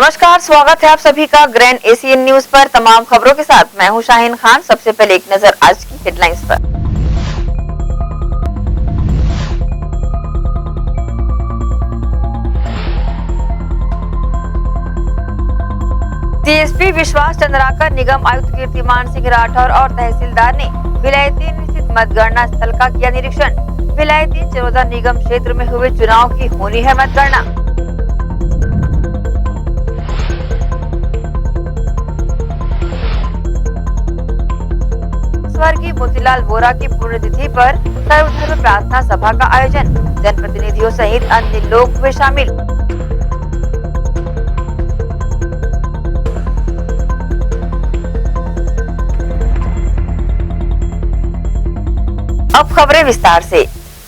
नमस्कार, स्वागत है आप सभी का ग्रैंड एशियन न्यूज पर। तमाम खबरों के साथ मैं हूं शाहीन खान। सबसे पहले एक नजर आज की हेडलाइंस पर। सीएसपी विश्वास चंद्राकर, निगम आयुक्त कीर्तिमान सिंह राठौर और तहसीलदार ने भिलाई-3 स्थित मतगणना स्थल का किया निरीक्षण। भिलाई-3 चरोदा निगम क्षेत्र में हुए चुनाव की होनी है मतगणना। स्वर्गीय मोतीलाल वोरा की पुण्यतिथि पर सर्वधर्म प्रार्थना सभा का आयोजन। जनप्रतिनिधियों सहित अन्य लोग हुए शामिल। अब खबरें विस्तार से।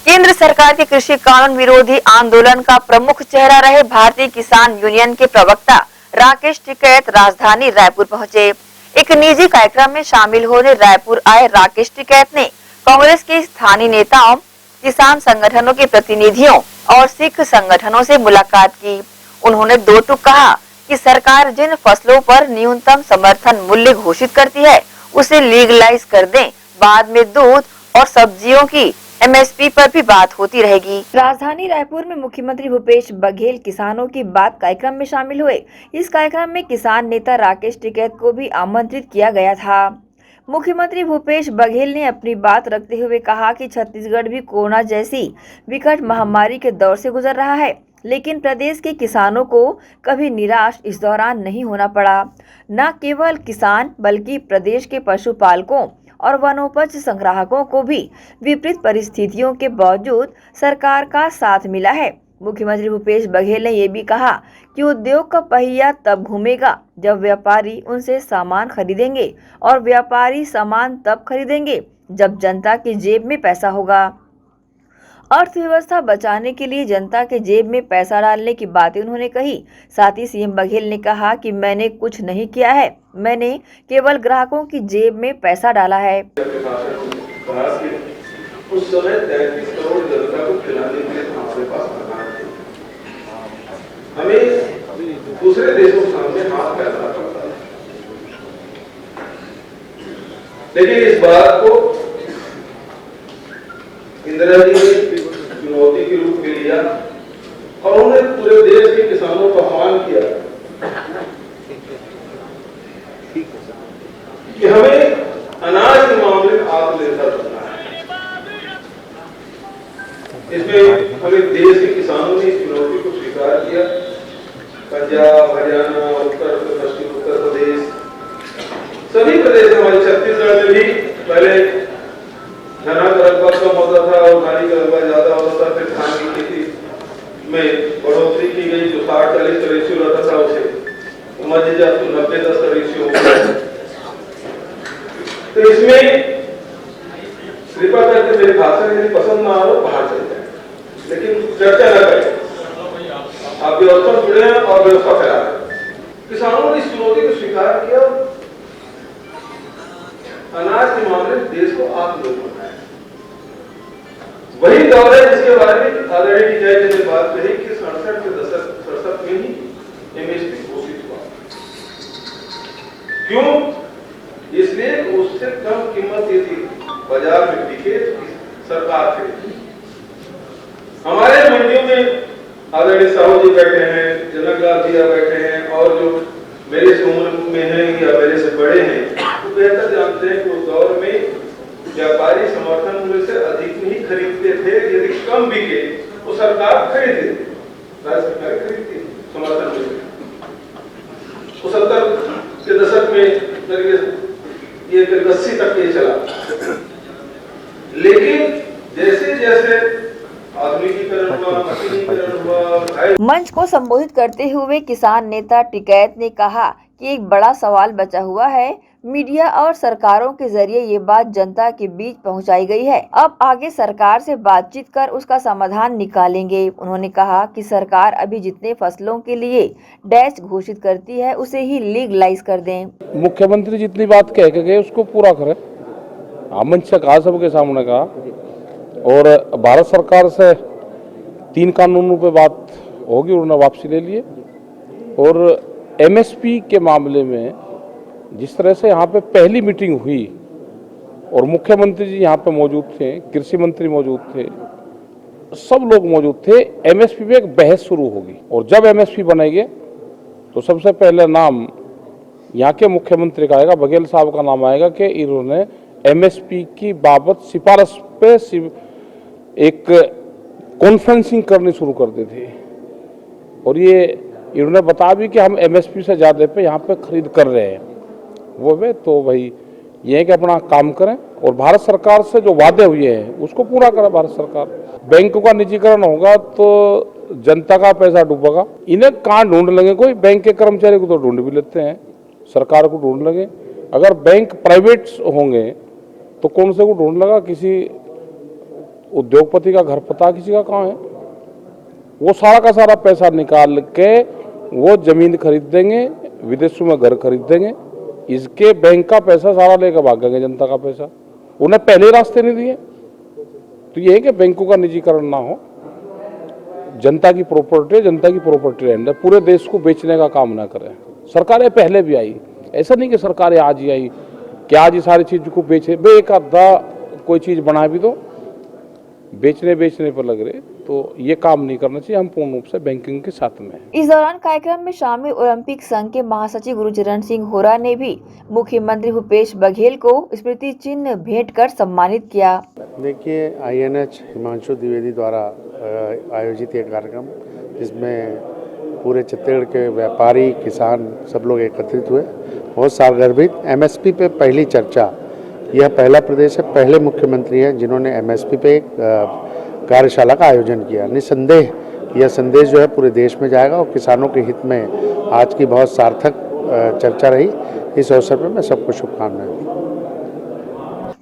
केंद्र सरकार के कृषि कानून विरोधी आंदोलन का प्रमुख चेहरा रहे भारतीय किसान यूनियन के प्रवक्ता राकेश टिकैत राजधानी रायपुर पहुंचे। एक निजी कार्यक्रम में शामिल होने रायपुर आए राकेश टिकैत ने कांग्रेस के स्थानीय नेताओं, किसान संगठनों के प्रतिनिधियों और सिख संगठनों से मुलाकात की। उन्होंने दो टूक कहा कि सरकार जिन फसलों पर न्यूनतम समर्थन मूल्य घोषित करती है उसे लीगलाइज कर दें। बाद में दूध और सब्जियों की एमएसपी पर भी बात होती रहेगी। राजधानी रायपुर में मुख्यमंत्री भूपेश बघेल किसानों की बात कार्यक्रम में शामिल हुए। इस कार्यक्रम में किसान नेता राकेश टिकैत को भी आमंत्रित किया गया था। मुख्यमंत्री भूपेश बघेल ने अपनी बात रखते हुए कहा कि छत्तीसगढ़ भी कोरोना जैसी विकट महामारी के दौर से गुजर रहा है, लेकिन प्रदेश के किसानों को कभी निराश इस दौरान नहीं होना पड़ा। न केवल किसान बल्कि प्रदेश के पशुपालकों और वनोपज संग्राहकों को भी विपरीत परिस्थितियों के बावजूद सरकार का साथ मिला है। मुख्यमंत्री भूपेश बघेल ने ये भी कहा कि उद्योग का पहिया तब घूमेगा जब व्यापारी उनसे सामान खरीदेंगे और व्यापारी सामान तब खरीदेंगे जब जनता की जेब में पैसा होगा। अर्थव्यवस्था बचाने के लिए जनता के जेब में पैसा डालने की बातें उन्होंने कही। साथ ही सीएम बघेल ने कहा कि मैंने कुछ नहीं किया है, मैंने केवल ग्राहकों की जेब में पैसा डाला है। उस समय 33 करोड़ जनता को खिलाने के लिए हमारे पास अनाज थे। हमें दूसरे देशों के सामने हाथ फैलाना पड़ता है, लेकिन इस बात को इंदिरा जी ने चुनौती के रूप में लिया और उन्होंने पूरे देश के किसानों का आह्वान किया कि हमें अनाज के मामले में आत्मनिर्भर बनना है। इसमें पूरे देश के किसानों ने इस चुनौती को स्वीकार किया। पंजाब, हरियाणा, पश्चिम उत्तर प्रदेश, सभी प्रदेश हमारे छत्तीसगढ़ में भी पहले गन्ना का रकबा कम होता था और नारी का रकबा ज्यादा होता था। फिर धान की खेती में बढ़ोतरी की गई, जो 60-40 का रेशियो रहता था उसे समझिए जब तो 90-10 का रेशियो हो गया। तो इसमें कृपा करके मेरे भाषण यदि पसंद ना हो बाहर चले जाए, लेकिन चर्चा न करें। आप व्यवस्था जुड़े हैं और व्यवस्था फैला रहे हैं। किसानों ने इस चुनौती को स्वीकार किया। अनाज के मामले में देश को आत्मनिर्भर बनाया। वही दौर है जिसके बारे में आदरणीय टिकैत जी ने बात कही कि 67 के दशक 67 में ही एमएसपी घोषित हुआ। क्यों? इसलिए उससे कम कीमत यदि बाजार में बिके तो सरकार खरीदे। हमारे मंडियों में आदरणीय साहू जी बैठे हैं, जनकलाल जी बैठे हैं और जो मेरे से उम्र में हैं या मेरे से बड़े हैं तो बेहतर जानते हैं कि उस दौर में व्यापारी समर्थन मूल्य से अधिक नहीं खरीदते थे। यदि कम बिके तो सरकार खरीदती, राज्य सरकार खरीदती समर्थन मूल्य। 70 के दशक में ये 80 तक ये चला, लेकिन जैसे जैसे आधुनिकीकरण हुआ, मशीनीकरण हुआ। मंच को संबोधित करते हुए किसान नेता टिकैत ने कहा कि एक बड़ा सवाल बचा हुआ है। मीडिया और सरकारों के जरिए ये बात जनता के बीच पहुंचाई गई है। अब आगे सरकार से बातचीत कर उसका समाधान निकालेंगे। उन्होंने कहा कि सरकार अभी जितने फसलों के लिए डैश घोषित करती है उसे ही लीगलाइज कर दें। मुख्यमंत्री जितनी बात कह के गए उसको पूरा करें। मंच से कहा, सबके सामने कहा, और भारत सरकार से 3 कानूनों पे बात होगी, उन्होंने वापसी ले लिए। और एमएसपी के मामले में जिस तरह से यहाँ पे पहली मीटिंग हुई और मुख्यमंत्री जी यहाँ पे मौजूद थे, कृषि मंत्री मौजूद थे, सब लोग मौजूद थे, एमएसपी पे एक बहस शुरू होगी और जब एमएसपी बनेगी तो सबसे पहले नाम यहाँ के मुख्यमंत्री का आएगा, बघेल साहब का नाम आएगा कि इन्होंने एमएसपी की बाबत सिफारिश पे एक कॉन्फ्रेंसिंग करनी शुरू कर दी थी और ये इन्होंने बताया भी कि हम एमएसपी से ज़्यादा पे यहाँ पे खरीद कर रहे हैं। वो वे तो भाई ये है कि अपना काम करें और भारत सरकार से जो वादे हुए हैं उसको पूरा करे भारत सरकार। बैंकों का निजीकरण होगा तो जनता का पैसा डूबेगा। इन्हें कहाँ ढूंढ लेंगे, कोई बैंक के कर्मचारी को तो ढूंढ भी लेते हैं, सरकार को ढूंढ लगे। अगर बैंक प्राइवेट होंगे तो कौन से को ढूंढ लगा, किसी उद्योगपति का घर पता किसी का कहाँ है, वो सारा का सारा पैसा निकाल के वो जमीन खरीद देंगे, विदेशों में घर खरीद देंगे, इसके बैंक का पैसा सारा लेकर भागेंगे, जनता का पैसा। उन्हें पहले रास्ते नहीं दिए। तो ये है कि बैंकों का निजीकरण ना हो, जनता की प्रॉपर्टी, जनता की प्रॉपर्टी रहने, पूरे देश को बेचने का काम ना करें। सरकारें पहले भी आई, ऐसा नहीं कि सरकारें आज ही आई कि आज ही सारी चीज को बेचे। एक आधा कोई चीज बना भी दो, बेचने पर लग रहे, तो ये काम नहीं करना चाहिए। हम पूर्ण रूप से बैंकिंग के साथ में हैं। इस दौरान कार्यक्रम में शामिल ओलंपिक संघ के महासचिव गुरुचरण सिंह होरा ने भी मुख्यमंत्री भूपेश बघेल को स्मृति चिन्ह भेंट कर सम्मानित किया। देखिए, INH हिमांशु द्विवेदी द्वारा आयोजित ये कार्यक्रम, जिसमें पूरे छत्तीसगढ़ के व्यापारी, किसान सब लोग एकत्रित हुए, बहुत सारगर्भित। MSP पे पहली चर्चा, यह पहला प्रदेश है, पहले मुख्यमंत्री हैं जिन्होंने MSP पे एक कार्यशाला का आयोजन किया। निसंदेह यह संदेश जो है पूरे देश में जाएगा और किसानों के हित में आज की बहुत सार्थक चर्चा रही। इस अवसर पर मैं सबको शुभकामनाएं दी।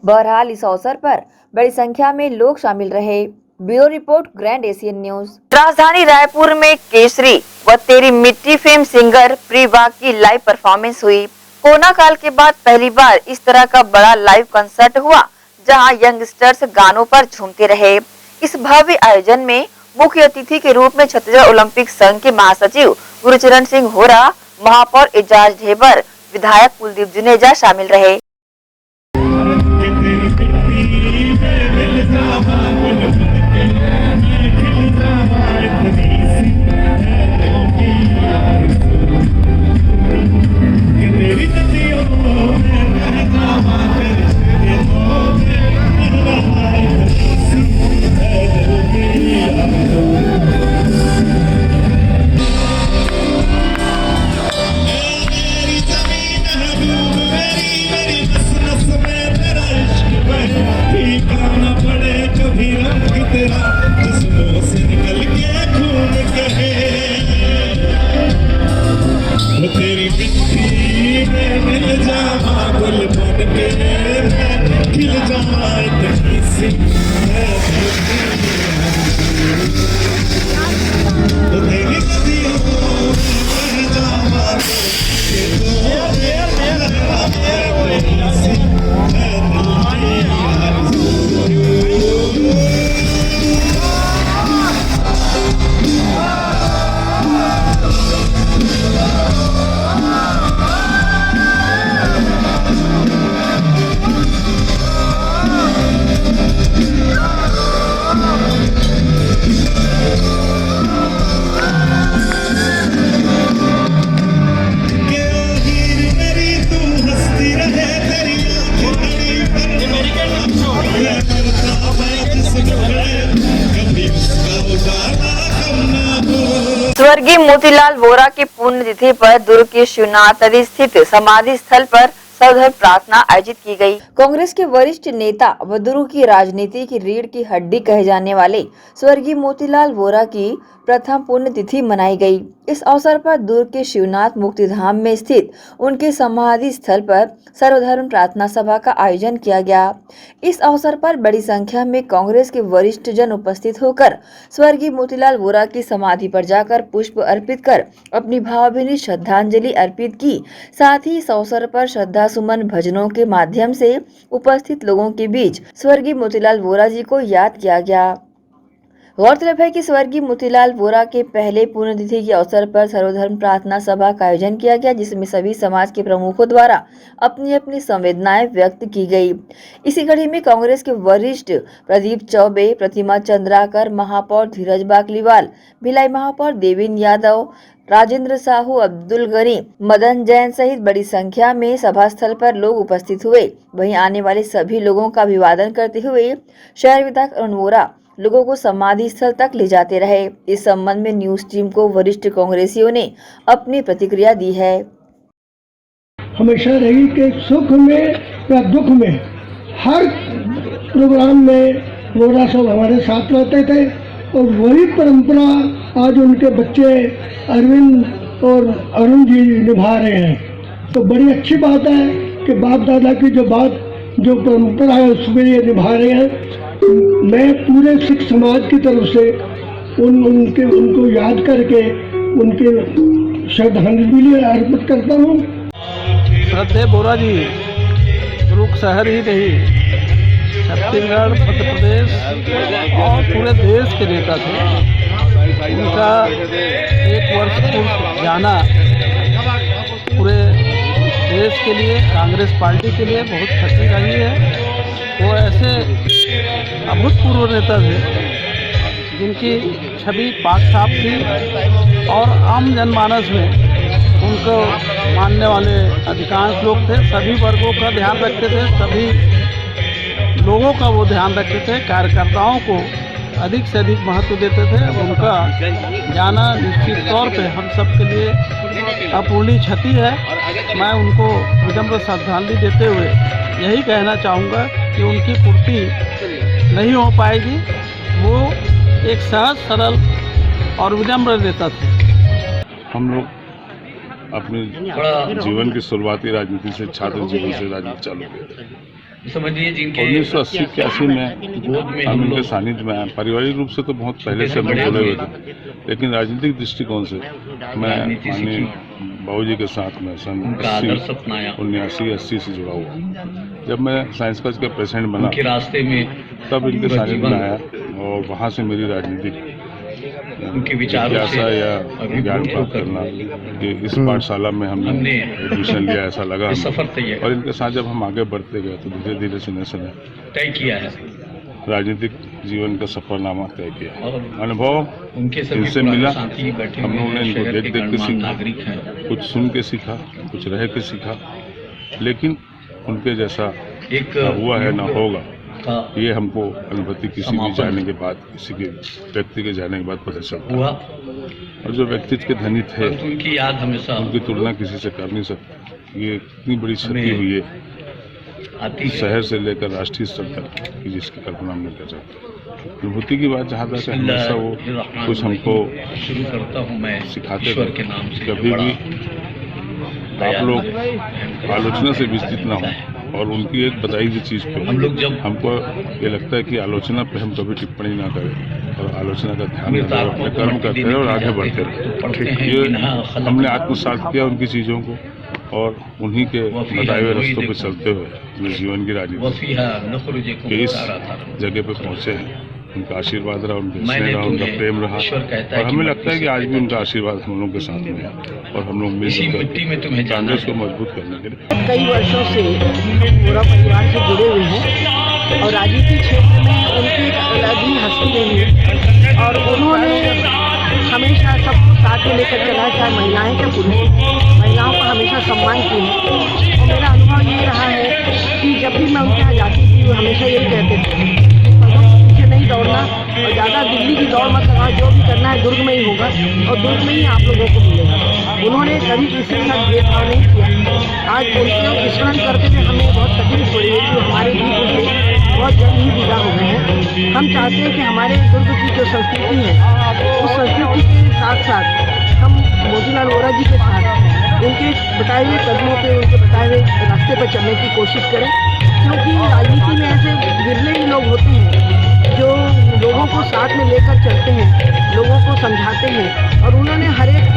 बहरहाल इस अवसर पर बड़ी संख्या में लोग शामिल रहे। Bureau report, grand Asian news. राजधानी रायपुर में केसरी व तेरी मिट्टी फेम सिंगर प्रीवा की लाइव परफॉर्मेंस हुई। कोरोना काल के बाद पहली बार इस तरह का बड़ा लाइव कंसर्ट हुआ, जहां यंगस्टर्स गानों पर झूमते रहे। इस भव्य आयोजन में मुख्य अतिथि के रूप में छत्तीसगढ़ ओलंपिक संघ के महासचिव गुरुचरण सिंह होरा, महापौर एजाज ढेबर, विधायक कुलदीप जुनेजा शामिल रहे। स्वर्गीय मोतीलाल वोरा की पुण्यतिथि पर दुर्ग के शिवनाथ नदी स्थित समाधि स्थल पर सर्वधर्म प्रार्थना आयोजित की गई। कांग्रेस के वरिष्ठ नेता व दुर्ग की राजनीति की रीढ़ की हड्डी कहे जाने वाले स्वर्गीय मोतीलाल वोरा की प्रथम पुण्यतिथि मनाई गई। इस अवसर पर दुर्ग के शिवनाथ मुक्तिधाम में स्थित उनके समाधि स्थल पर सर्वधर्म प्रार्थना सभा का आयोजन किया गया। इस अवसर पर बड़ी संख्या में कांग्रेस के वरिष्ठ जन उपस्थित होकर स्वर्गीय मोतीलाल वोरा की समाधि पर जाकर पुष्प अर्पित कर अपनी भावभीनी श्रद्धांजलि अर्पित की। साथ ही इस अवसर पर श्रद्धा सुमन भजनों के माध्यम से उपस्थित लोगों के बीच स्वर्गीय मोतीलाल वोरा जी को याद किया गया। गौरतलब है कि स्वर्गीय मोतीलाल वोरा के पहले पुण्यतिथि के अवसर पर सर्वधर्म प्रार्थना सभा का आयोजन किया गया, जिसमें सभी समाज के प्रमुखों द्वारा अपनी अपनी संवेदनाएं व्यक्त की गई। इसी कड़ी में कांग्रेस के वरिष्ठ प्रदीप चौबे, प्रतिमा चंद्राकर, महापौर धीरज बाकलीवाल, भिलाई महापौर देवेंद्र यादव, राजेंद्र साहू, अब्दुल गनी, मदन जैन सहित बड़ी संख्या में सभा स्थल पर लोग उपस्थित हुए। वहीं आने वाले सभी लोगों का अभिवादन करते हुए शहर विधायक अरुण वोरा लोगों को समाधि स्थल तक ले जाते रहे। इस संबंध में न्यूज टीम को वरिष्ठ कांग्रेसियों ने अपनी प्रतिक्रिया दी है। हमेशा रही कि सुख में या दुख में हर प्रोग्राम में वोरा सब हमारे साथ रहते थे और वही परंपरा आज उनके बच्चे अरविंद और अरुण जी निभा रहे हैं। तो बड़ी अच्छी बात है कि बाप दादा की जो परंपरा है उसमें ये निभा रहे हैं। मैं पूरे सिख समाज की तरफ से उनको याद करके उनके श्रद्धांजलि अर्पित करता हूँ। श्रद्धेय वोरा जी दुर्ग शहर ही नहीं, छत्तीसगढ़, मध्य प्रदेश और पूरे देश के नेता थे। उनका 1 वर्ष पूर्व जाना पूरे देश के लिए, कांग्रेस पार्टी के लिए बहुत क्षति रही है। वो ऐसे अभूतपूर्व नेता थे जिनकी छवि पाक साफ थी और आम जनमानस में उनको मानने वाले अधिकांश लोग थे। सभी वर्गों का ध्यान रखते थे, सभी लोगों का वो ध्यान रखते थे, कार्यकर्ताओं को अधिक से अधिक महत्व देते थे। उनका जाना निश्चित तौर पे हम सब के लिए अपूर्णीय क्षति है। मैं उनको विनम्र श्रद्धांजलि देते हुए यही कहना चाहूँगा कि उनकी पूर्ति नहीं हो पाएगी। वो एक सहज, सरल और विनम्र नेता थे। हम लोग अपने जीवन की शुरुआती राजनीति से, छात्र जीवन से राजनीति चालू किया। समझिए जिनके 1980-81 में हम उनके सानिध्य में आए। पारिवारिक रूप से तो बहुत पहले से हम जुड़े हुए थे, लेकिन राजनीतिक दृष्टिकोण से मैं माननीय बाबूजी के साथ में सन 79-80 से जुड़ा हुआ। जब मैं साइंस कॉलेज का प्रेसिडेंट बना के रास्ते में तब इनके सानिध्य में आया और वहाँ से मेरी राजनीतिक उनके विचारों से या ज्ञान प्राप्त करना कि इस पाठशाला में हमने एडमिशन लिया, ऐसा लगा सफर तय और इनके साथ जब हम आगे बढ़ते गए तो धीरे धीरे सुने तय किया है, राजनीतिक जीवन का सफरनामा तय किया। और अनुभव उनके इनसे मिला, बैठे हम लोगों ने इनको देख देख के सीखा, नागरिक हैं, कुछ सुन के सीखा, कुछ रह के सीखा, लेकिन उनके जैसा एक हुआ है ना होगा ये हमको अनुभूति किसी भी जाने के बाद, किसी के व्यक्ति के जाने के बाद पता चलता हुआ। और जो व्यक्तित्व के धनी थे उनकी याद हमेशा, उनकी तुलना किसी से कर नहीं सकती। ये इतनी बड़ी क्षति हुई है शहर से लेकर राष्ट्रीय स्तर तक कि जिसकी कल्पना हम नहीं कर सकते। अनुभूति की बात जहाँ तक हमेशा वो कुछ हमको शुरू करता हूँ मैं सिखाते ईश्वर के नाम से। कभी भी आप लोग आलोचना से विस्तृत ना हो और उनकी एक बताई हुई चीज़ पे हम लोग जब हमको ये लगता है कि आलोचना पे हम कभी टिप्पणी ना करें और आलोचना का ध्यान रखें, अपने कर्म करते रहे और आगे बढ़ते रहे। ये हमने आत्मसात किया उनकी चीज़ों को और उन्हीं के बताए हुए रास्तों पर चलते हुए अपने जीवन की राजनीति के इस जगह पे पहुँचे हैं। उनका आशीर्वाद रहा, उनके स्नेह रहा, उनका प्रेम रहा और हमें लगता है कि आज भी उनका आशीर्वाद हम लोगों के साथ में है और हम लोग मिलकर कांग्रेस को मजबूत करने के लिए कई वर्षों से वोरा परिवार से जुड़े हुए हैं और राजनीतिक क्षेत्र में उनकी एक अलग ही हस्ती रही है और उन्होंने हमेशा सबको साथ में लेकर चला, चाहे महिलाएं या पुरुष, महिलाओं का हमेशा सम्मान किया है। और मेरा अनुभव ये रहा है कि जब भी मैं उनके यहाँ जाती थी वो हमेशा यही कहते थे पीछे नहीं दौड़ना और ज़्यादा दिल्ली की दौड़ मत करना, जो भी करना है दुर्ग में ही होगा और दुर्ग में ही आप लोगों को मिलेगा। उन्होंने कभी किसी के साथ भेदभाव नहीं किया। आज उनके स्मरण करते हुए हमें बहुत तकलीफ पड़ी है कि हमारे बीच से बहुत जल्द ही विदा हो गए हैं। हम चाहते हैं कि हमारे दुर्ग की जो संस्कृति है उस संस्कृति के साथ साथ हम मोतीलाल वोरा जी के साथ उनके बताए हुए कदमों पे, उनके बताए हुए रास्ते पर चलने की कोशिश करें, क्योंकि राजनीति में ऐसे गिरले ही लोग होते हैं जो लोगों को साथ में लेकर चलते हैं, लोगों को समझाते हैं और उन्होंने हर एक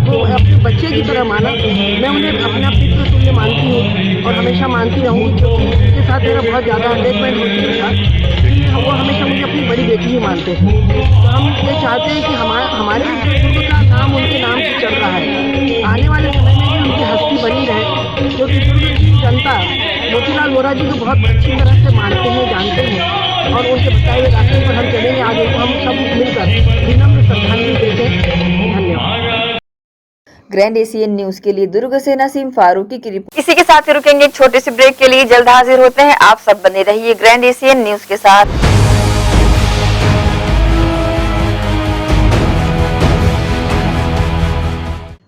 को अपने बच्चे की तरह माना। मैं उन्हें अपना पितृ तुल्य मानती हूँ और हमेशा मानती रहूँगी, क्योंकि उनके साथ मेरा बहुत ज़्यादा अटैचमेंट होती था कि वो हमेशा मुझे अपनी बड़ी बेटी ही मानते हैं। तो हम ये चाहते हैं कि हमारे दुर्ग का नाम उनके नाम से चल रहा है, आने वाले समय में भी उनकी हस्ती बनी रहे, क्योंकि दुर्ग की जनता मोतीलाल वोरा जी को बहुत अच्छी तरह से मानते हैं, जानते हैं, और उनके बताए हुए रास्ते पर हम चलेंगे। आज उनको हम सब मिलकर विनम्र श्रद्धांजलि देते हैं। धन्यवाद। ग्रैंड एशियन न्यूज के लिए दुर्ग से नसीम फारूकी की रिपोर्ट। इसी के साथ ही रुकेंगे एक छोटे से ब्रेक के लिए, जल्द हाजिर होते हैं। आप सब बने रहिए ग्रैंड एशियन न्यूज के साथ।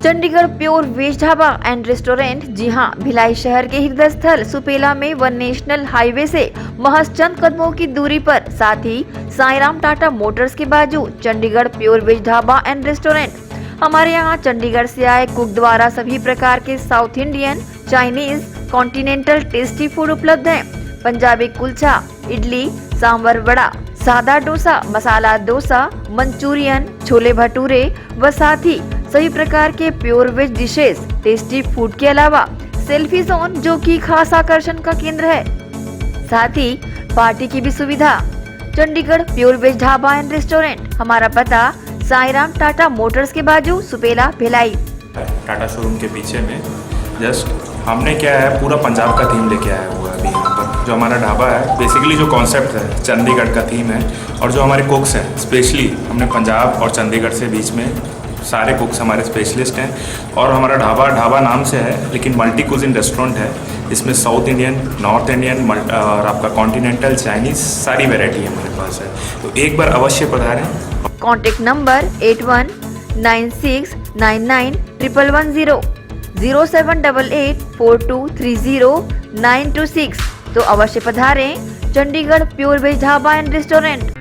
Chandigarh pure veg dhaba and restaurant, जी हां, भिलाई शहर के हृदय स्थल सुपेला में वन नेशनल हाईवे से महज चंद कदमों की दूरी पर, साथ ही साईराम टाटा मोटर्स के बाजू Chandigarh pure veg dhaba and restaurant. हमारे यहाँ चंडीगढ़ से आए कुक द्वारा सभी प्रकार के South Indian, Chinese, continental tasty food उपलब्ध हैं। पंजाबी कुलचा, इडली, सांभर वड़ा, सादा डोसा, मसाला डोसा, मंचूरियन, छोले भटूरे व साथ ही सभी प्रकार के pure veg dishes, tasty food के अलावा सेल्फी जोन जो कि खास आकर्षण का केंद्र है, साथ ही पार्टी की भी सुविधा। Chandigarh pure veg dhaba and restaurant, हमारा पता साईराम टाटा मोटर्स के बाजू सुपेला भिलाई। टाटा शोरूम के पीछे में जस्ट हमने क्या है पूरा पंजाब का थीम लेके आया हुआ है अभी यहाँ पर। जो हमारा ढाबा है बेसिकली जो कॉन्सेप्ट है चंडीगढ़ का थीम है, और जो हमारे कुक्स हैं स्पेशली हमने पंजाब और चंडीगढ़ से बीच में सारे कुक्स हमारे स्पेशलिस्ट हैं। और हमारा ढाबा नाम से है लेकिन मल्टी कुजिन रेस्टोरेंट है। इसमें साउथ इंडियन, नॉर्थ इंडियन और आपका कॉन्टिनेंटल, चाइनीज़ सारी वैरायटी हमारे पास है, तो एक बार अवश्य पधारें। Contact number 8196991110, 0788423096। तो अवश्य पधारें Chandigarh pure veg dhaba and restaurant.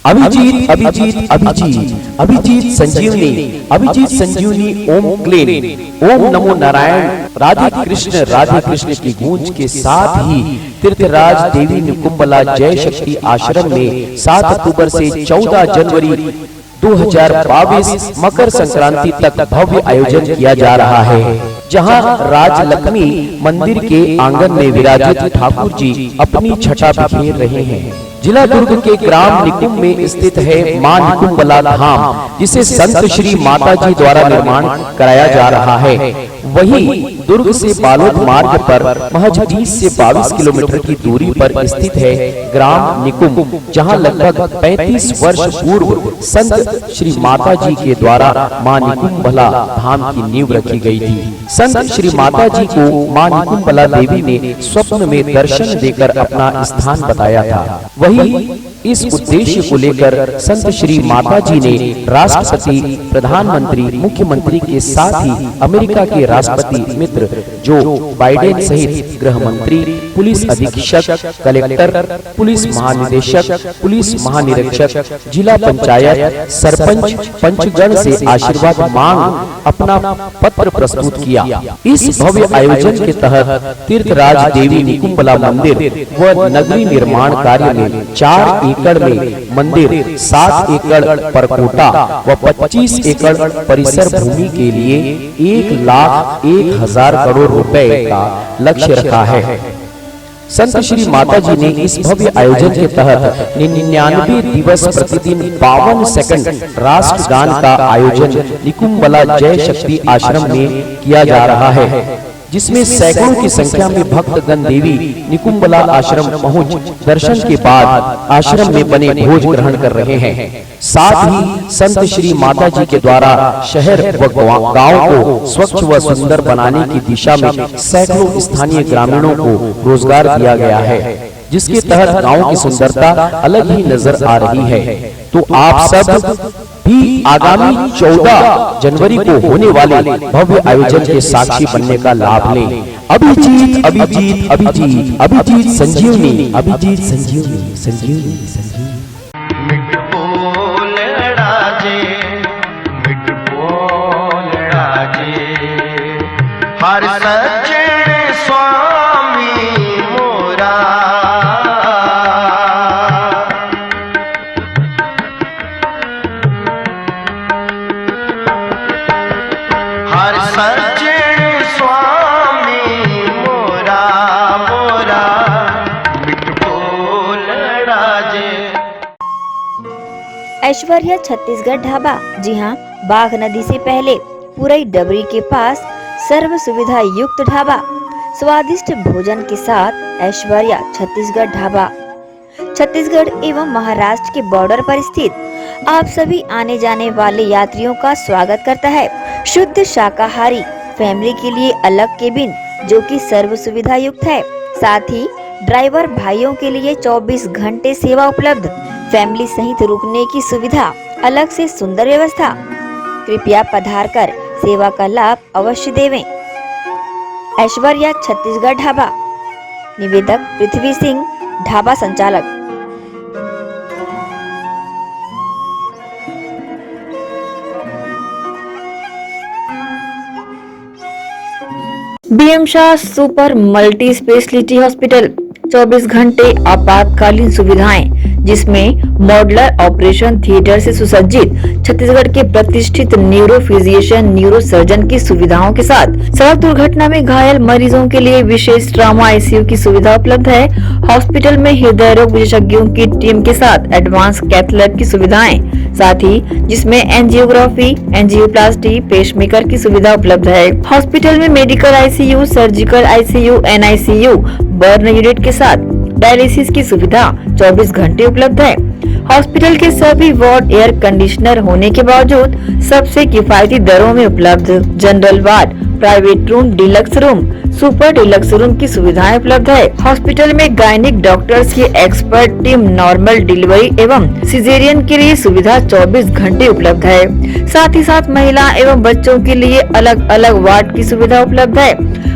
Abhijeet Abhijeet Abhijeet Abhijeet Sanjivani, Abhijeet Sanjivani ओम क्लीन, ओम नमो नारायण, राधे कृष्ण की गूंज के साथ ही तीर्थराज देवी निकुंबला जय शक्ति आश्रम में 7 अक्टूबर से 14 जनवरी 2022 मकर संक्रांति तक भव्य आयोजन किया जा रहा है, जहां राजलक्ष्मी मंदिर के आंगन में विराजित ठाकुर जी अपनी छटा बिखेर रहे हैं। जिला दुर्ग के ग्राम निकुंभ में स्थित है मां निकुंबला धाम, जिसे संत श्री माता जी द्वारा निर्माण कराया जा रहा है। वहीं दुर्ग से बालोद मार्ग पर महज 20 से 22 किलोमीटर की दूरी पर स्थित है ग्राम निकुंभ, जहां लगभग 35 वर्ष पूर्व संत श्री माता जी के द्वारा मां निकुंबला धाम की नींव रखी गई थी। संत श्री माता जी को मां निकुंबला देवी ने स्वप्न में दर्शन देकर अपना स्थान बताया था। वही इस उद्देश्य को लेकर संत श्री माता जी ने राष्ट्रपति, प्रधानमंत्री, मुख्यमंत्री के साथ ही अमेरिका के राष्ट्रपति मित्र जो बाइडेन सहित गृह मंत्री, पुलिस अधीक्षक, कलेक्टर, पुलिस महानिदेशक, पुलिस महानिरीक्षक, जिला पंचायत, सरपंच, पंचगण से आशीर्वाद मांग अपना पत्र प्रस्तुत किया। इस भव्य आयोजन के तहत तीर्थराज देवी निकुंबला मंदिर व नगरी निर्माण कार्य में 4 एकड़ में मंदिर, 7 एकड़ परकोटा व 25 एकड़ परिसर भूमि के लिए 1,01,000 करोड़ रुपए का लक्ष्य रखा है। संत श्री माता जी ने इस भव्य आयोजन के तहत 99 दिवस प्रतिदिन 52 सेकंड राष्ट्रगान का आयोजन निकुंबला जय शक्ति आश्रम में किया जा रहा है, जिसमें सैकड़ों की संख्या में भक्तगण देवी निकुंबला आश्रम पहुंच दर्शन के बाद आश्रम में बने भोज ग्रहण कर रहे हैं। साथ ही संत श्री माता जी के द्वारा शहर व गांव को स्वच्छ व सुंदर बनाने की दिशा में सैकड़ों स्थानीय ग्रामीणों को रोजगार दिया गया है, जिसके तहत गांव की सुंदरता अलग ही नजर आ रही है। तो आप सब भी आगामी 14 जनवरी को होने वाले भव्य आयोजन के साक्षी बनने का लाभ लें। अभिजीत अभिजीत अभिजीत अभिजीत संजीवनी, अभिजीत संजीवनी, संजीवनी संजीवनी। हर सज्जन स्वामी मोरा, हर सज्जन स्वामी मोरा, मोरा मिट बोल राजे। ऐश्वर्या छत्तीसगढ़ ढाबा, जी हाँ, बाघ नदी से पहले पुरई डबरी के पास सर्व सुविधा युक्त ढाबा, स्वादिष्ट भोजन के साथ ऐश्वर्या छत्तीसगढ़ ढाबा छत्तीसगढ़ एवं महाराष्ट्र के बॉर्डर पर स्थित आप सभी आने जाने वाले यात्रियों का स्वागत करता है। शुद्ध शाकाहारी फैमिली के लिए अलग केबिन जो कि सर्व सुविधा युक्त है, साथ ही ड्राइवर भाइयों के लिए 24 घंटे सेवा उपलब्ध, फैमिली सहित रुकने की सुविधा, अलग से सुंदर व्यवस्था। कृपया पधार कर सेवा का लाभ अवश्य देवें। ऐश्वर्या छत्तीसगढ़ ढाबा, निवेदक पृथ्वी सिंह, ढाबा संचालक। BM Shah super multi speciality hospital, 24 घंटे आपातकालीन सुविधाएं, जिसमें मॉडुलर ऑपरेशन थिएटर से सुसज्जित छत्तीसगढ़ के प्रतिष्ठित न्यूरो फिजिशियन न्यूरो सर्जन की सुविधाओं के साथ सड़क दुर्घटना में घायल मरीजों के लिए विशेष ट्रॉमा आईसीयू की सुविधा उपलब्ध है। हॉस्पिटल में हृदय रोग विशेषज्ञों की टीम के साथ एडवांस कैथ लैब की सुविधाएं, साथ ही जिसमें एंजियोग्राफी, एंजियोप्लास्टी, पेसमेकर की सुविधा उपलब्ध है। हॉस्पिटल में medical ICU, surgical ICU, NICU, burn unit के साथ डायलिसिस की सुविधा 24 घंटे उपलब्ध है। हॉस्पिटल के सभी वार्ड एयर कंडीशनर होने के बावजूद सबसे किफायती दरों में उपलब्ध। General ward, private room, deluxe room, super deluxe room की सुविधाएं उपलब्ध है। हॉस्पिटल में गायनिक डॉक्टर्स की एक्सपर्ट टीम नॉर्मल डिलीवरी एवं सिजेरियन के लिए सुविधा 24 घंटे उपलब्ध है। साथ ही साथ महिला एवं बच्चों के लिए अलग अलग वार्ड की सुविधा उपलब्ध है।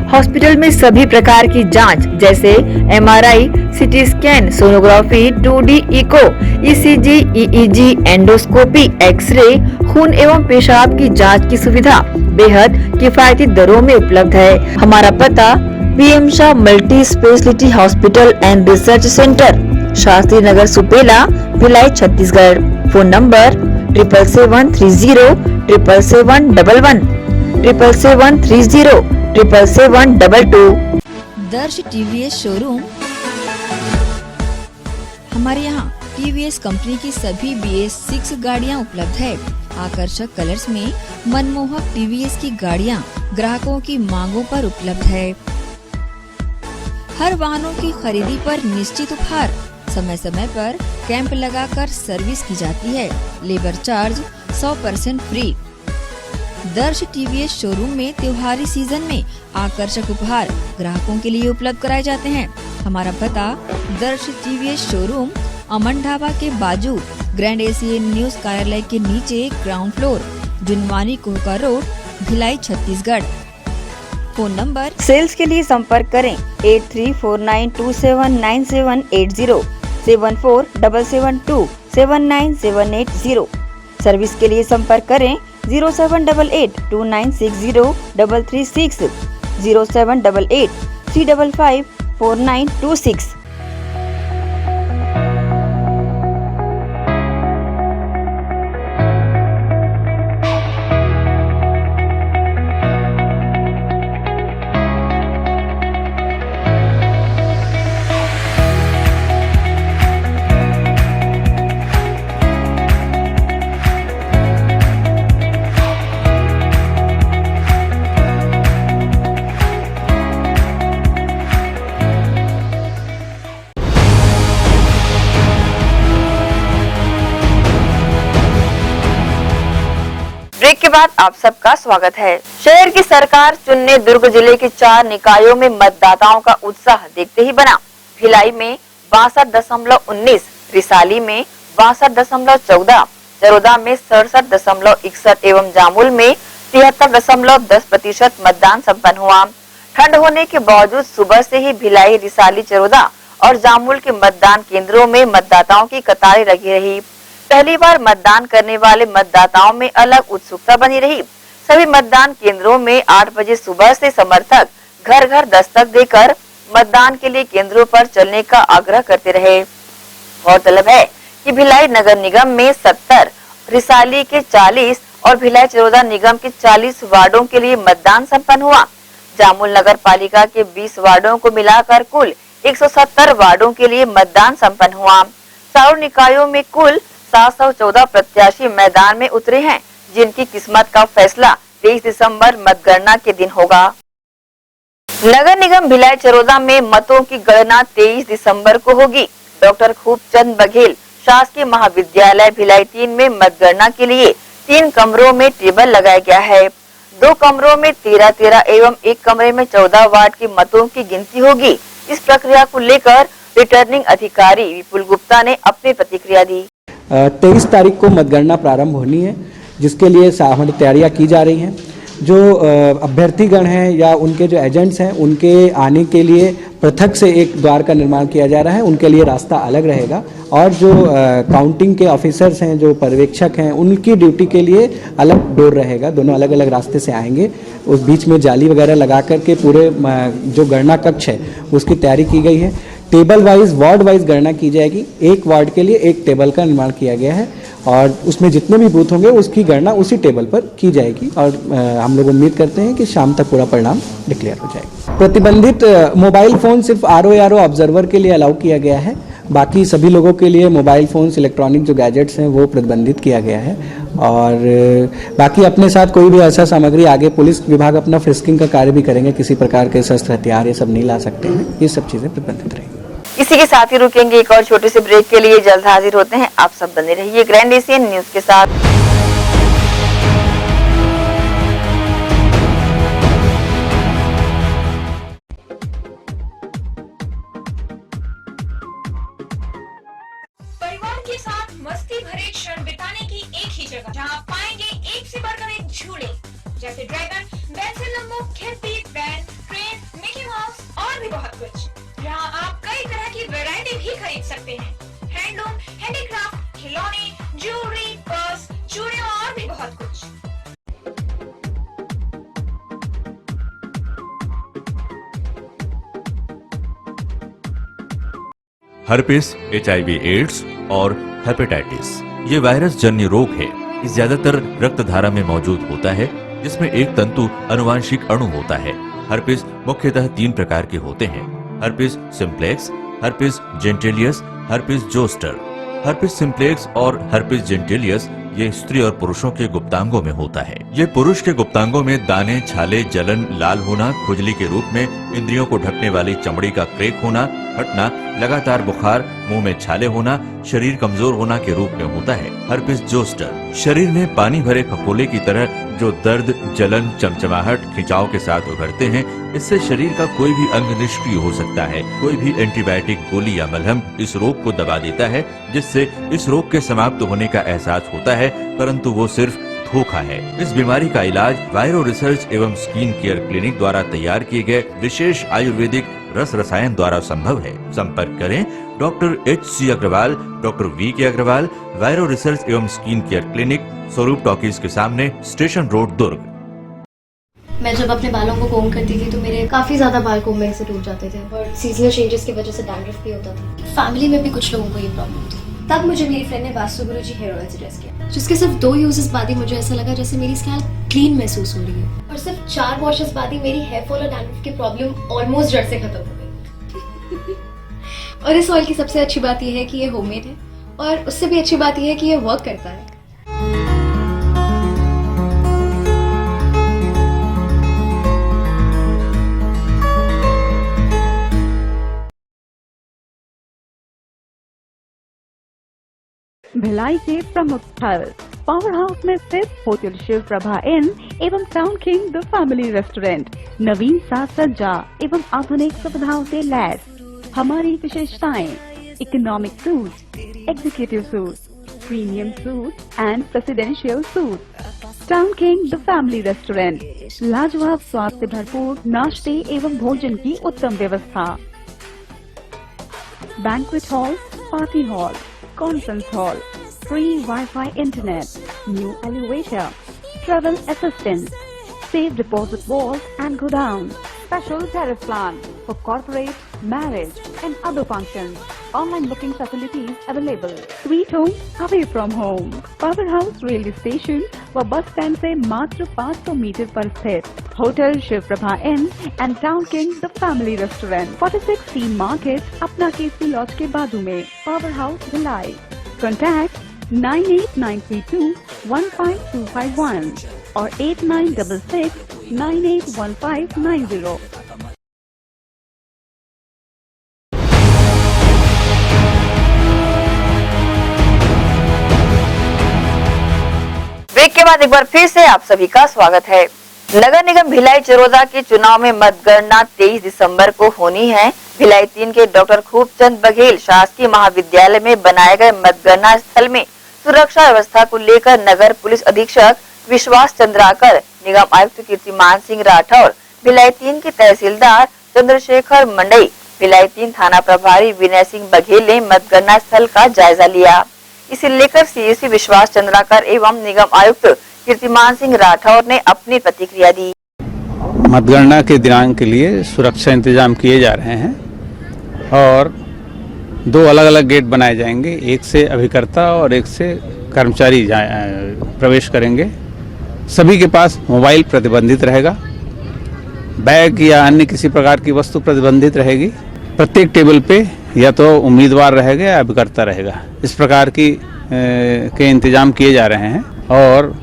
हॉस्पिटल में सभी प्रकार की जांच जैसे MRI, CT scan, sonography, 2D echo, ECG, EEG, endoscopy, x-ray, खून एवं पेशाब की जांच की सुविधा बेहद किफायती दरों में उपलब्ध है। हमारा पता BM Shah multi speciality hospital and research centre, Shastri Nagar, Supela, Bhilai, Chhattisgarh. Phone number 77307711 77307722। दर्श टीवीएस शोरूम। हमारे यहाँ टीवीएस कंपनी की सभी BS6 गाड़ियाँ उपलब्ध है। आकर्षक कलर्स में मनमोहक टीवीएस की गाड़ियाँ ग्राहकों की मांगों पर उपलब्ध है। हर वाहनों की खरीदी पर निश्चित उपहार, समय समय पर कैंप लगाकर सर्विस की जाती है। Labour charge 100% free. दर्श टीवीएस शोरूम में त्योहारी सीजन में आकर्षक उपहार ग्राहकों के लिए उपलब्ध कराए जाते हैं। हमारा पता दर्श टीवीएस शोरूम, अमन ढाबा के बाजू, ग्रैंड एशियन न्यूज कार्यालय के नीचे, ground floor, Junwani Kohka road, Bhilai, Chhattisgarh. Phone number sales के लिए संपर्क करें 8349279780 7477279780। सर्विस के लिए संपर्क करें 0788296036 0788355496। ब्रेक के बाद आप सबका स्वागत है। शहर की सरकार चुनने दुर्ग जिले के 4 निकायों में मतदाताओं का उत्साह देखते ही बना। भिलाई में 62.19, रिसाली में 62.14, चरोदा में 67.61 एवं जामुल में 73.10% मतदान संपन्न हुआ। ठंड होने के बावजूद सुबह से ही भिलाई, रिसाली, चरोदा और जामुल के मतदान केंद्रों में मतदाताओं की कतारें लगी रही। पहली बार मतदान करने वाले मतदाताओं में अलग उत्सुकता बनी रही। सभी मतदान केंद्रों में 8 बजे सुबह से समर्थक घर घर दस्तक देकर मतदान के लिए केंद्रों पर चलने का आग्रह करते रहे। गौरतलब है कि भिलाई नगर निगम में 70, रिसाली के 40 और भिलाई चरोदा निगम के 40 वार्डों के लिए मतदान संपन्न हुआ। जामुल नगर पालिका के 20 वार्डों को मिलाकर कुल 170 वार्डों के लिए मतदान संपन्न हुआ। चारों निकायों में कुल 714 प्रत्याशी मैदान में उतरे हैं, जिनकी किस्मत का फैसला 23 दिसंबर मतगणना के दिन होगा। नगर निगम भिलाई चरोदा में मतों की गणना 23 दिसंबर को होगी। डॉक्टर खूबचंद बघेल शासकीय महाविद्यालय भिलाई 3 में मतगणना के लिए 3 कमरों में टेबल लगाया गया है। 2 कमरों में 13-13 एवं 1 कमरे में 14 वार्ड के मतों की गिनती होगी। इस प्रक्रिया को लेकर रिटर्निंग अधिकारी विपुल गुप्ता ने अपनी प्रतिक्रिया दी। 23 तारीख को मतगणना प्रारंभ होनी है, जिसके लिए हमारी तैयारियां की जा रही हैं। जो अभ्यर्थीगण हैं या उनके जो एजेंट्स हैं, उनके आने के लिए पृथक से एक द्वार का निर्माण किया जा रहा है। उनके लिए रास्ता अलग रहेगा और जो काउंटिंग के ऑफिसर्स हैं, जो पर्यवेक्षक हैं, उनकी ड्यूटी के लिए अलग डोर रहेगा। दोनों अलग अलग रास्ते से आएंगे। उस बीच में जाली वगैरह लगा करके पूरे जो गणना कक्ष है उसकी तैयारी की गई है। टेबल वाइज, वार्ड वाइज गणना की जाएगी। एक वार्ड के लिए एक टेबल का निर्माण किया गया है और उसमें जितने भी बूथ होंगे उसकी गणना उसी टेबल पर की जाएगी और हम लोग उम्मीद करते हैं कि शाम तक पूरा परिणाम डिक्लेयर हो जाएगा। प्रतिबंधित मोबाइल फ़ोन सिर्फ RO ऑब्जर्वर के लिए अलाउ किया गया है। बाकी सभी लोगों के लिए मोबाइल फ़ोन्स, इलेक्ट्रॉनिक जो गैजेट्स हैं वो प्रतिबंधित किया गया है। और बाकी अपने साथ कोई भी ऐसा सामग्री, आगे पुलिस विभाग अपना फ्रिस्किंग का कार्य भी करेंगे। किसी प्रकार के शस्त्र, हथियार ये सब नहीं ला सकते हैं। ये सब चीज़ें प्रतिबंधित रहेंगी। इसी के साथ ही रुकेंगे एक और छोटे से ब्रेक के लिए। जल्द हाजिर होते हैं। आप सब बने रहिए ग्रैंड एशियन न्यूज के साथ। परिवार के साथ मस्ती भरे क्षण बिताने की एक ही जगह, जहां आप पाएंगे एक से बढ़कर एक झूले, जैसे ड्रैगन, बेंसिल लंबो, खिड़की, वैन, ट्रेन, मिकी माउस और भी बहुत कुछ। यहाँ आप कई तरह की वैरायटी भी खरीद सकते हैं। हैंडलूम, हैंडीक्राफ्ट, खिलौने, ज्वेलरी, पर्स, चूड़ियां और भी बहुत कुछ। हर्पिस, HIV एड्स और हेपेटाइटिस ये वायरस जन्य रोग है। ये ज्यादातर रक्त धारा में मौजूद होता है, जिसमें एक तंतु अनुवांशिक अणु होता है। हर्पिस मुख्यतः 3 प्रकार के होते हैं: herpes simplex, herpes genitalis, herpes zoster. Herpes simplex और हर्पिस जेंटिलियस ये स्त्री और पुरुषों के गुप्तांगों में होता है। ये पुरुष के गुप्तांगों में दाने, छाले, जलन, लाल होना, खुजली के रूप में, इंद्रियों को ढकने वाली चमड़ी का क्रेक होना, फटना, लगातार बुखार, मुंह में छाले होना, शरीर कमजोर होना के रूप में होता है। हर्पिस जोस्टर शरीर में पानी भरे फफोले की तरह जो दर्द, जलन, चमचमाहट, खिंचाव के साथ उभरते हैं। इससे शरीर का कोई भी अंग निष्क्रिय हो सकता है। कोई भी एंटीबायोटिक गोली या मलहम इस रोग को दबा देता है, जिससे इस रोग के समाप्त होने का एहसास होता है, परंतु वो सिर्फ धोखा है। इस बीमारी का इलाज वायरो रिसर्च एवं स्किन केयर क्लिनिक द्वारा तैयार किए गए विशेष आयुर्वेदिक रस रसायन द्वारा संभव है। संपर्क करें doctor HC Agarwal, doctor VK Agarwal, viro research एवं skin care clinic, Swaroop talkies के सामने, स्टेशन रोड, दुर्ग। मैं जब अपने बालों को कोम करती थी तो मेरे काफी ज्यादा बाल कोम में से टूट जाते थे और सीजनल चेंजेस की वजह से डैंड्रफ भी होता था। फैमिली में भी कुछ लोगों को ये प्रॉब्लम थी। तब मुझे मेरी फ्रेंड ने वास्तु गुरुजी हेयर ऑयल सजेस्ट किया, जिसके सिर्फ 2 यूजेस बाद ही मुझे ऐसा लगा जैसे मेरी स्कैल्प क्लीन महसूस हो रही है और सिर्फ 4 वॉशेस बाद ही मेरी हेयर फॉल और डैंड्रफ की प्रॉब्लम ऑलमोस्ट जड़ से खत्म हो गई। और इस ऑयल की सबसे अच्छी बात यह है कि ये होममेड है और उससे भी अच्छी बात यह है कि ये वर्क करता है। भिलाई के प्रमुख स्थल पावर हाउस में स्थित होटल शिव प्रभा इन एवं town king the family restaurant नवीन साज सज्जा एवं आधुनिक सुविधाओं से लैस। हमारी विशेषताएं economic suits, executive suits, premium suits and presidential suits। Town king the family restaurant, लाजवाब स्वाद से भरपूर नाश्ते एवं भोजन की उत्तम व्यवस्था। Banquet hall, party hall, conference hall, free wifi internet, new elevator, travel assistance, safe deposit vault and godown, special tariff plan for corporate, marriage and other functions, online booking facilities available, sweet home away from home, Power House railway station व bus stand से मात्र 500 metre पर स्थित hotel Shiv Prabha inn and town king the family restaurant, 46 T market, अपना Kesari laws के बाजू में, power house Bhilai. Contact 9892152251 और 8966981590। ब्रेक के बाद एक बार फिर से आप सभी का स्वागत है। नगर निगम भिलाई चरोदा के चुनाव में मतगणना 23 दिसंबर को होनी है। भिलाई 3 के डॉक्टर खूबचंद बघेल शासकीय महाविद्यालय में बनाए गए मतगणना स्थल में सुरक्षा व्यवस्था को लेकर नगर पुलिस अधीक्षक विश्वास चंद्राकर, निगम आयुक्त कीर्तिमान सिंह राठौर, भिलाई 3 के तहसीलदार चंद्रशेखर मंडई, भिलाई 3 थाना प्रभारी विनय सिंह बघेल ने मतगणना स्थल का जायजा लिया। इसे लेकर सीएसपी विश्वास चंद्राकर एवं निगम आयुक्त कीर्तिमान सिंह राठौर ने अपनी प्रतिक्रिया दी। मतगणना के दिनांक के लिए सुरक्षा इंतजाम किए जा रहे हैं और 2 अलग अलग गेट बनाए जाएंगे, एक से अभिकर्ता और एक से कर्मचारी प्रवेश करेंगे। सभी के पास मोबाइल प्रतिबंधित रहेगा, बैग या अन्य किसी प्रकार की वस्तु प्रतिबंधित रहेगी। प्रत्येक टेबल पे या तो उम्मीदवार रहेगा या अभिकर्ता रहेगा। इस प्रकार की के इंतजाम किए जा रहे हैं और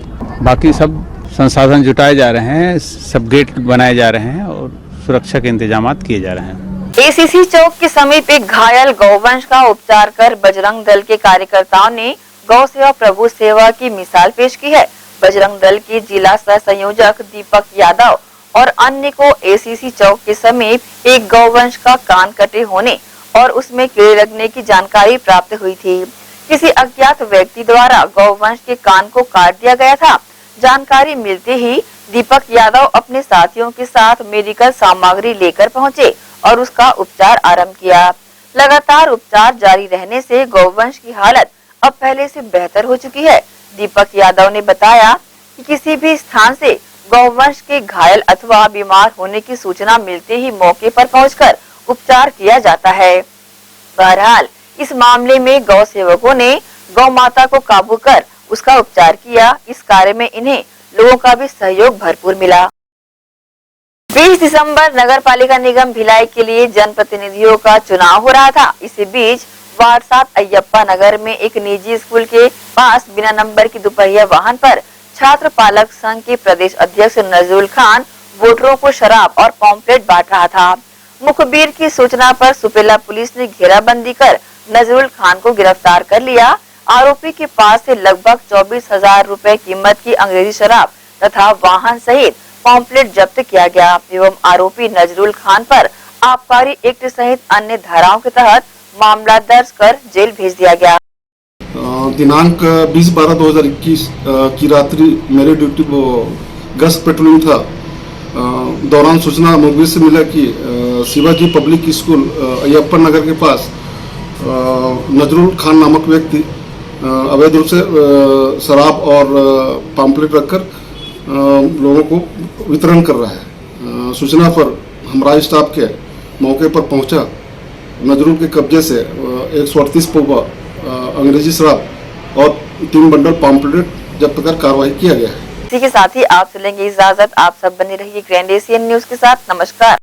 बाकी सब संसाधन जुटाए जा रहे हैं, सब गेट बनाए जा रहे हैं और सुरक्षा के इंतजामात किए जा रहे हैं। एसीसी चौक के समीप एक घायल गौवंश का उपचार कर बजरंग दल के कार्यकर्ताओं ने गौ सेवा प्रभु सेवा की मिसाल पेश की है। बजरंग दल के जिला सह संयोजक दीपक यादव और अन्य को एसीसी चौक के समीप एक गौवंश का कान कटे होने और उसमें कीड़े लगने की जानकारी प्राप्त हुई थी। किसी अज्ञात व्यक्ति द्वारा गौवंश के कान को काट दिया गया था। जानकारी मिलते ही दीपक यादव अपने साथियों के साथ मेडिकल सामग्री लेकर पहुंचे और उसका उपचार आरंभ किया। लगातार उपचार जारी रहने से गौवंश की हालत अब पहले से बेहतर हो चुकी है। दीपक यादव ने बताया कि किसी भी स्थान से गौवंश के घायल अथवा बीमार होने की सूचना मिलते ही मौके पर पहुंचकर उपचार किया जाता है। बहरहाल इस मामले में गौ सेवकों ने गौ माता को काबू कर उसका उपचार किया। इस कार्य में इन्हें लोगों का भी सहयोग भरपूर मिला। 20 दिसंबर नगर पालिका निगम भिलाई के लिए जनप्रतिनिधियों का चुनाव हो रहा था। इसी बीच वार्ड 7 अय्यप्पा नगर में एक निजी स्कूल के पास बिना नंबर की दोपहिया वाहन पर छात्र पालक संघ के प्रदेश अध्यक्ष नजरुल खान वोटरों को शराब और पॉम्पलेट बांट रहा था। मुखबिर की सूचना पर सुपेला पुलिस ने घेराबंदी कर नजरुल खान को गिरफ्तार कर लिया। आरोपी के पास से लगभग 24,000 रुपए कीमत की अंग्रेजी शराब तथा वाहन सहित पॉम्पलेट जब्त किया गया एवं आरोपी नजरुल खान पर आबकारी एक्ट सहित अन्य धाराओं के तहत मामला दर्ज कर जेल भेज दिया गया। दिनांक 20/12/2021 की रात्रि मेरी ड्यूटी गश्त पेट्रोलिंग था। दौरान सूचना मुखबिर से मिला कि शिवाजी पब्लिक स्कूल अय्यप्पा नगर के पास नजरुल खान नामक व्यक्ति अवैध रूप से शराब और पॉम्पलेट रखकर लोगों को वितरण कर रहा है। सूचना पर हमारा स्टाफ के मौके पर पहुंचा। नजरुल के कब्जे से 138 पौवा अंग्रेजी शराब और 3 बंडल पॉम्पलेट जब्त कर कार्रवाई किया गया है। इसी के साथ ही आप से लेंगे इजाजत। आप सब बने रहिए ग्रैंड एशियन न्यूज के साथ। नमस्कार।